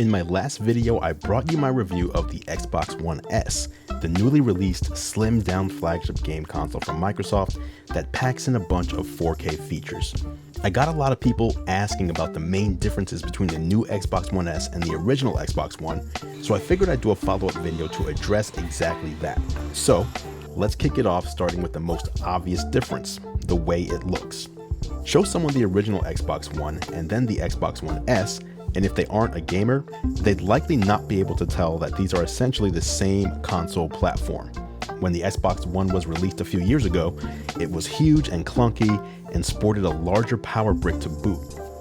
In my last video, I brought you my review of the Xbox One S, the newly released slimmed down flagship game console from Microsoft that packs in a bunch of 4K features. I got a lot of people asking about the main differences between the new Xbox One S and the original Xbox One, so I figured I'd do a follow-up video to address exactly that. So, let's kick it off starting with the most obvious difference, the way it looks. Show someone the original Xbox One and then the Xbox One S, and if they aren't a gamer, they'd likely not be able to tell that these are essentially the same console platform. When the Xbox One was released a few years ago, it was huge and clunky and sported a larger power brick to boot.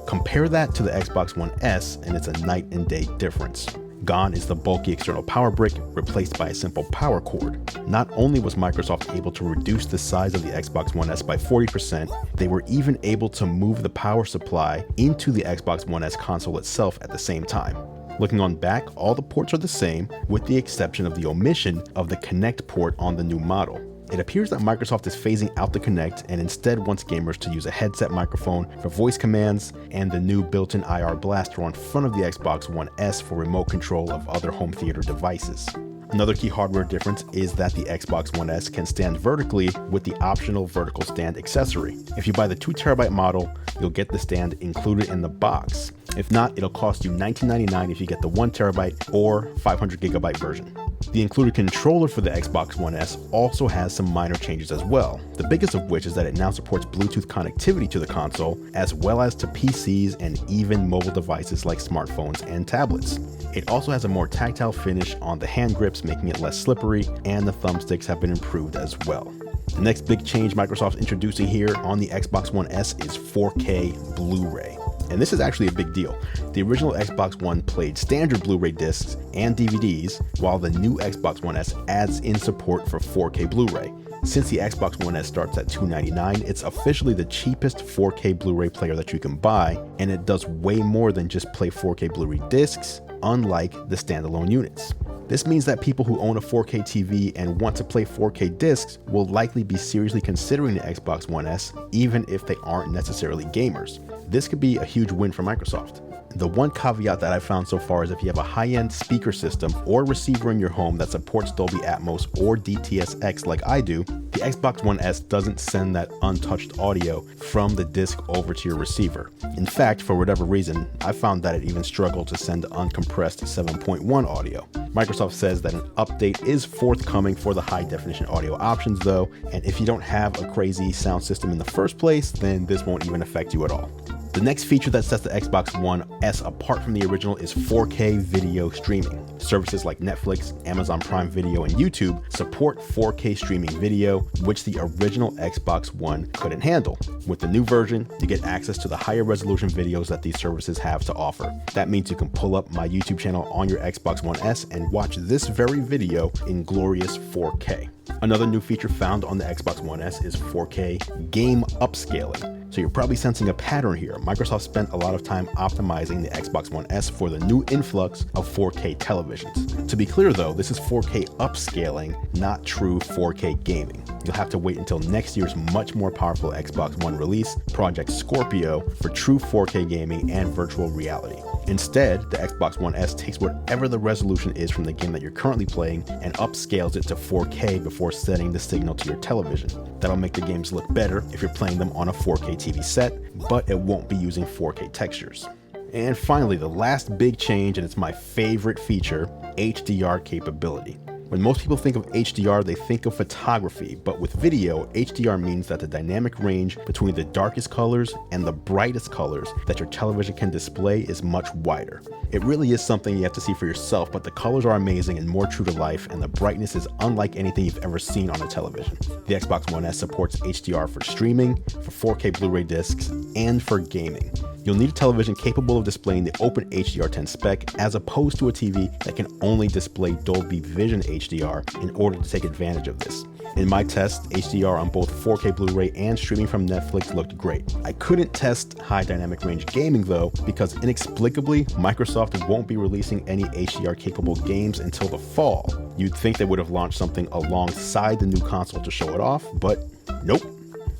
Compare that to the Xbox One S and it's a night and day difference. Gone is the bulky external power brick, replaced by a simple power cord. Not only was Microsoft able to reduce the size of the Xbox One S by 40%, they were even able to move the power supply into the Xbox One S console itself at the same time. Looking on back, all the ports are the same, with the exception of the omission of the Kinect port on the new model. It appears that Microsoft is phasing out the Kinect and instead wants gamers to use a headset microphone for voice commands and the new built-in IR blaster on front of the Xbox One S for remote control of other home theater devices. Another key hardware difference is that the Xbox One S can stand vertically with the optional vertical stand accessory. If you buy the 2TB model, you'll get the stand included in the box. If not, it'll cost you $19.99 if you get the 1TB or 500GB version. The included controller for the Xbox One S also has some minor changes as well, the biggest of which is that it now supports Bluetooth connectivity to the console, as well as to PCs and even mobile devices like smartphones and tablets. It also has a more tactile finish on the hand grips, making it less slippery, and the thumbsticks have been improved as well. The next big change Microsoft's introducing here on the Xbox One S is 4K Blu-ray. And this is actually a big deal. The original Xbox One played standard Blu-ray discs and DVDs, while the new Xbox One S adds in support for 4K Blu-ray. Since the Xbox One S starts at $299, it's officially the cheapest 4K Blu-ray player that you can buy, and it does way more than just play 4K Blu-ray discs, unlike the standalone units. This means that people who own a 4K TV and want to play 4K discs will likely be seriously considering the Xbox One S, even if they aren't necessarily gamers. This could be a huge win for Microsoft. The one caveat that I've found so far is if you have a high-end speaker system or receiver in your home that supports Dolby Atmos or DTS:X like I do, the Xbox One S doesn't send that untouched audio from the disc over to your receiver. In fact, for whatever reason, I found that it even struggled to send uncompressed 7.1 audio. Microsoft says that an update is forthcoming for the high-definition audio options though, and if you don't have a crazy sound system in the first place, then this won't even affect you at all. The next feature that sets the Xbox One S apart from the original is 4K video streaming. Services like Netflix, Amazon Prime Video, and YouTube support 4K streaming video, which the original Xbox One couldn't handle. With the new version, you get access to the higher resolution videos that these services have to offer. That means you can pull up my YouTube channel on your Xbox One S and watch this very video in glorious 4K. Another new feature found on the Xbox One S is 4K Game Upscaling. So you're probably sensing a pattern here. Microsoft spent a lot of time optimizing the Xbox One S for the new influx of 4K televisions. To be clear though, this is 4K upscaling, not true 4K gaming. You'll have to wait until next year's much more powerful Xbox One release, Project Scorpio, for true 4K gaming and virtual reality. Instead, the Xbox One S takes whatever the resolution is from the game that you're currently playing and upscales it to 4K before sending the signal to your television. That'll make the games look better if you're playing them on a 4K TV set, but it won't be using 4K textures. And finally, the last big change, and it's my favorite feature, HDR capability. When most people think of HDR, they think of photography, but with video, HDR means that the dynamic range between the darkest colors and the brightest colors that your television can display is much wider. It really is something you have to see for yourself, but the colors are amazing and more true to life, and the brightness is unlike anything you've ever seen on a television. The Xbox One S supports HDR for streaming, for 4K Blu-ray discs, and for gaming. You'll need a television capable of displaying the open HDR10 spec as opposed to a TV that can only display Dolby Vision HDR in order to take advantage of this. In my test, HDR on both 4K Blu-ray and streaming from Netflix looked great. I couldn't test high dynamic range gaming though, because inexplicably, Microsoft won't be releasing any HDR capable games until the fall. You'd think they would have launched something alongside the new console to show it off, but nope.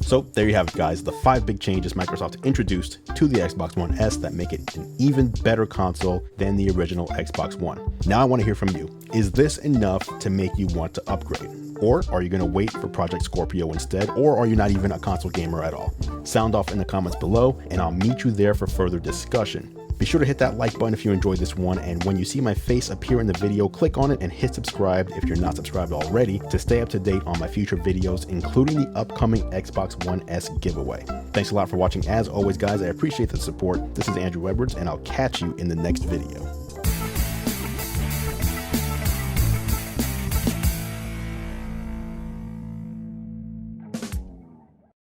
So there you have it, guys, the 5 big changes Microsoft introduced to the Xbox One S that make it an even better console than the original Xbox One. Now I want to hear from you. Is this enough to make you want to upgrade? Or are you going to wait for Project Scorpio instead? Or are you not even a console gamer at all? Sound off in the comments below, and I'll meet you there for further discussion. Be sure to hit that like button if you enjoyed this one, and when you see my face appear in the video, click on it and hit subscribe if you're not subscribed already to stay up to date on my future videos, including the upcoming Xbox One S giveaway. Thanks a lot for watching. As always, guys, I appreciate the support. This is Andrew Edwards, and I'll catch you in the next video.